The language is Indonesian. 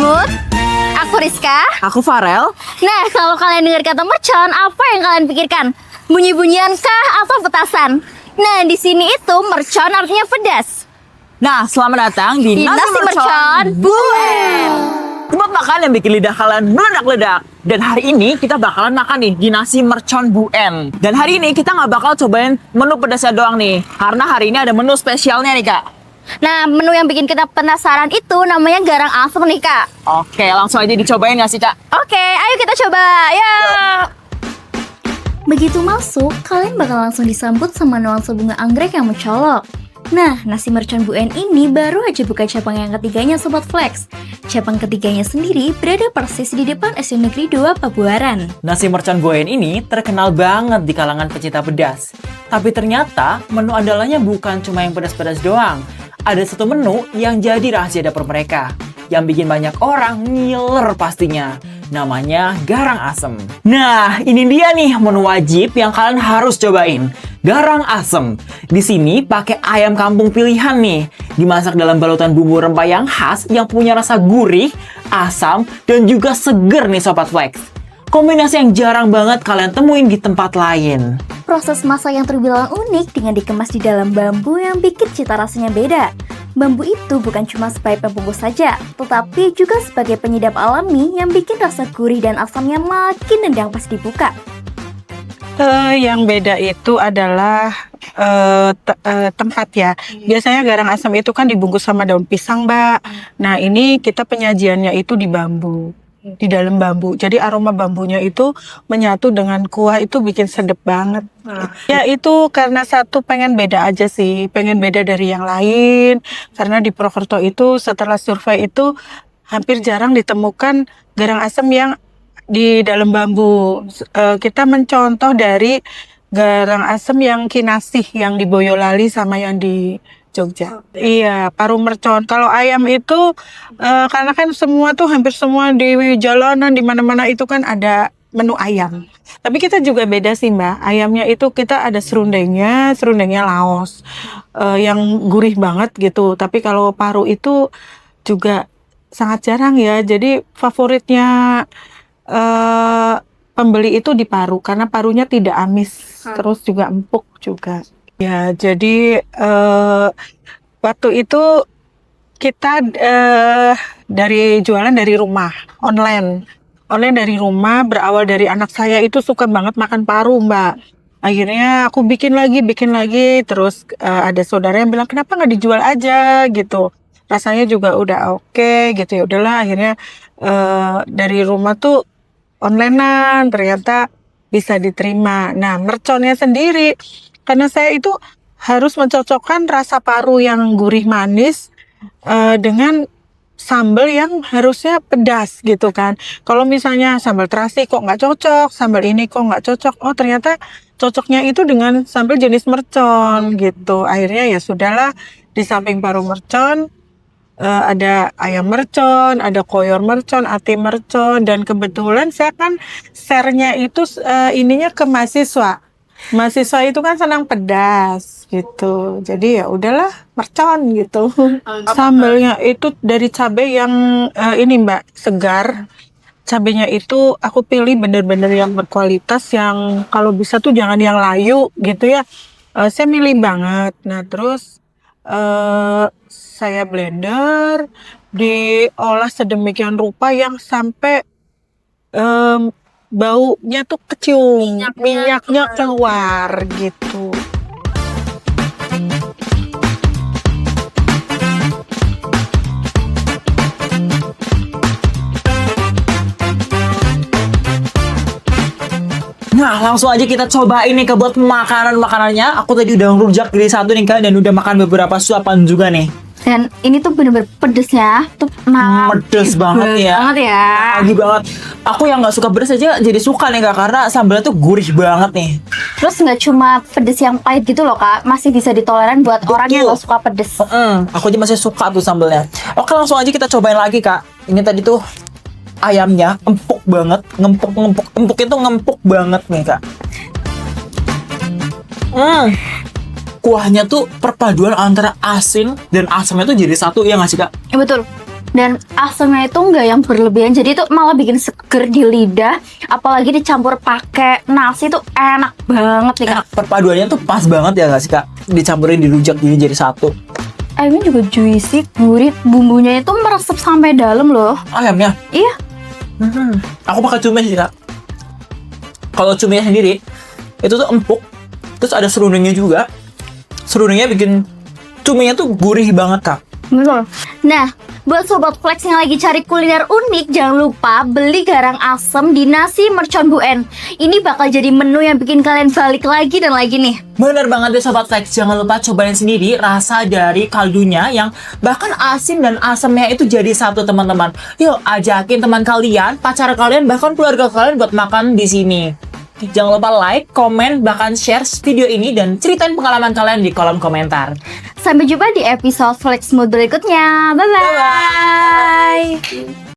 Mahmud. Aku Rizka. Aku Farel. Nah, kalau kalian dengar kata mercon, apa yang kalian pikirkan? Bunyi-bunyian kah atau petasan? Nah, di sini itu mercon artinya pedas. Nah, selamat datang di Nasi Mercon Buen. Tempat makan yang bikin lidah kalian meledak-ledak. Dan hari ini kita bakalan makan nih di Nasi Mercon Buen. Dan hari ini kita nggak bakal cobain menu pedasnya doang nih. Karena hari ini ada menu spesialnya nih, Kak. Nah, menu yang bikin kita penasaran itu namanya garang asem nih, Kak. Oke, langsung aja dicobain nggak sih, Kak? Oke, ayo kita coba. Ya. Begitu masuk, kalian bakal langsung disambut sama nuansa bunga anggrek yang mencolok. Nah, Nasi Mercon Buen ini baru aja buka cabang yang ketiganya Sobat Flex. Cabang ketiganya sendiri berada persis di depan SD Negeri 2 Pabuaran. Nasi Mercon Buen ini terkenal banget di kalangan pecinta pedas. Tapi ternyata menu andalanya bukan cuma yang pedas-pedas doang. Ada satu menu yang jadi rahasia dapur mereka, yang bikin banyak orang ngiler pastinya. Namanya garang asem. Nah, ini dia nih menu wajib yang kalian harus cobain. Garang asem. Di sini pakai ayam kampung pilihan nih. Dimasak dalam balutan bumbu rempah yang khas yang punya rasa gurih, asam, dan juga seger nih Sobat Flex. Kombinasi yang jarang banget kalian temuin di tempat lain. Proses masak yang terbilang unik dengan dikemas di dalam bambu yang bikin cita rasanya beda. Bambu itu bukan cuma sebagai pembungkus saja, tetapi juga sebagai penyedap alami yang bikin rasa gurih dan asamnya makin nendang pas dibuka. Yang beda itu adalah tempat ya. Biasanya garang asam itu kan dibungkus sama daun pisang, Mbak. Nah, ini kita penyajiannya itu di bambu. Di dalam bambu. Jadi aroma bambunya itu menyatu dengan kuah itu bikin sedep banget. Ya itu karena satu pengen beda aja sih. Pengen beda dari yang lain. Karena di Purwokerto itu setelah survei itu hampir jarang ditemukan garang asam yang di dalam bambu. Kita mencontoh dari garang asam yang kinasih yang di Boyolali sama yang di Jogja. Iya, paru mercon. Kalau ayam itu karena kan semua tuh hampir semua di jalanan di mana-mana itu kan ada menu ayam. Tapi kita juga beda sih, Mbak. Ayamnya itu kita ada serundengnya Laos. Yang gurih banget gitu. Tapi kalau paru itu juga sangat jarang ya. Jadi favoritnya pembeli itu di paru karena parunya tidak amis, terus juga empuk juga. Ya, jadi waktu itu kita dari jualan dari rumah, online dari rumah, berawal dari anak saya itu suka banget makan paru, Mbak. Akhirnya aku bikin lagi, terus ada saudara yang bilang kenapa nggak dijual aja gitu, rasanya juga udah oke, gitu ya udahlah. Akhirnya dari rumah tuh onlinean ternyata bisa diterima. Nah, merconnya sendiri karena saya itu harus mencocokkan rasa paru yang gurih manis dengan sambal yang harusnya pedas gitu kan. Kalau misalnya sambal terasi kok nggak cocok, sambal ini kok nggak cocok. Oh ternyata cocoknya itu dengan sambal jenis mercon gitu. Akhirnya ya sudahlah, di samping paru mercon ada ayam mercon, ada koyor mercon, ati mercon, dan kebetulan saya kan share-nya itu ininya ke mahasiswa. Mahasiswa itu kan senang pedas gitu. Jadi ya udahlah mercon gitu. Sambalnya itu dari cabai yang ini Mbak, segar. Cabainya itu aku pilih bener-bener yang berkualitas, yang kalau bisa tuh jangan yang layu gitu ya. Saya milih banget. Nah terus saya blender, diolah sedemikian rupa yang sampai baunya tuh kecium, minyaknya keluar gitu. Nah, langsung aja kita cobain nih buat makanannya. Aku tadi udah ngerujak dari satu nih, Kak, dan udah makan beberapa suapan juga nih. Dan ini tuh bener-bener pedesnya tuh pedes banget ya. Lagi banget. Aku yang nggak suka pedes aja jadi suka nih, Kak, karena sambalnya tuh gurih banget nih. Terus nggak cuma pedes yang pahit gitu loh, Kak, masih bisa ditoleran buat orang yang nggak suka pedes. Aku aja masih suka tuh sambalnya. Oke, langsung aja kita cobain lagi, Kak. Ini tadi tuh ayamnya empuk banget, empuk itu ngempuk banget nih, Kak. Kuahnya tuh perpaduan antara asin dan asamnya tuh jadi satu, ya nggak sih, Kak? Ya, betul. Dan asamnya itu nggak yang berlebihan, jadi itu malah bikin seger di lidah. Apalagi dicampur pakai nasi itu enak banget nih Kak. Perpaduannya tuh pas banget ya nggak sih Kak? Dicampurin dirujak gini jadi satu. Ayamnya juga juicy, gurih, bumbunya itu meresap sampai dalam loh. Ayamnya? Iya. Aku pakai cumi sih Kak. Kalau cuminya sendiri itu tuh empuk, terus ada serundengnya juga. Serundengnya bikin cuminya tuh gurih banget Kak. Betul. Nah, buat sobat flex yang lagi cari kuliner unik, jangan lupa beli garang asem di nasi mercon Bu En. Ini bakal jadi menu yang bikin kalian balik lagi dan lagi nih. Bener banget deh Sobat Flex, jangan lupa cobain sendiri rasa dari kaldunya yang bahkan asin dan asamnya itu jadi satu teman-teman. Yuk ajakin teman kalian, pacar kalian, bahkan keluarga kalian buat makan di sini. Jangan lupa like, komen, bahkan share video ini dan ceritain pengalaman kalian di kolom komentar. Sampai jumpa di episode Flex Mood berikutnya. Bye-bye. Bye-bye.